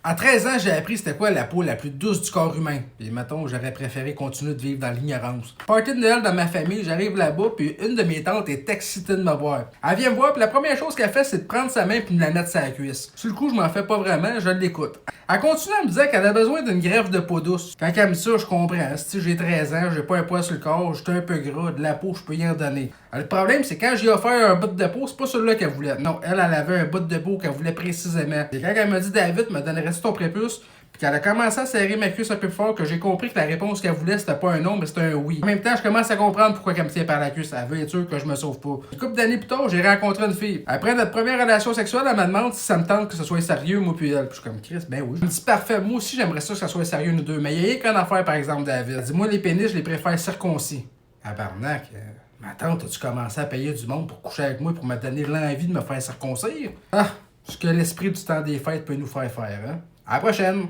À 13 ans, j'ai appris c'était quoi la peau la plus douce du corps humain. Puis mettons, j'aurais préféré continuer de vivre dans l'ignorance. Party de Noël dans ma famille, j'arrive là-bas, puis une de mes tantes est excitée de me voir. Elle vient me voir, puis la première chose qu'elle fait, c'est de prendre sa main puis de la mettre sur la cuisse. Sur le coup, je m'en fais pas vraiment, je l'écoute. Elle continue à me dire qu'elle a besoin d'une greffe de peau douce. Quand elle me dit ça, je comprends. Si j'ai 13 ans, j'ai pas un poids sur le corps, j'étais un peu gras, de la peau, je peux y en donner. Le problème, c'est quand j'ai offert un bout de peau, c'est pas celui-là qu'elle voulait. Non, elle avait un bout de peau qu'elle voulait précisément. Et quand elle m'a dit, David, me donnerais-tu ton prépuce? Puis qu'elle a commencé à serrer ma cuisse un peu plus fort, que j'ai compris que la réponse qu'elle voulait, c'était pas un non, mais c'était un oui. En même temps, je commence à comprendre pourquoi elle me tient par la cuisse. Elle veut être sûre que je me sauve pas. Une couple d'années plus tard, j'ai rencontré une fille. Après notre première relation sexuelle, elle me demande si ça me tente que ce soit sérieux, moi puis elle. Puis je suis comme Chris, ben oui. Je me dis parfait, moi aussi j'aimerais ça que ça soit sérieux nous deux. Mais il y a rien qu'une affaire, par exemple, David. Dis-moi, les pénis, je les préfère circoncis. Tabarnak. Ma tante, as-tu commencé à payer du monde pour coucher avec moi pour me donner l'envie de me faire circoncire? Ah, ce que l'esprit du temps des fêtes peut nous faire faire, hein? À la prochaine!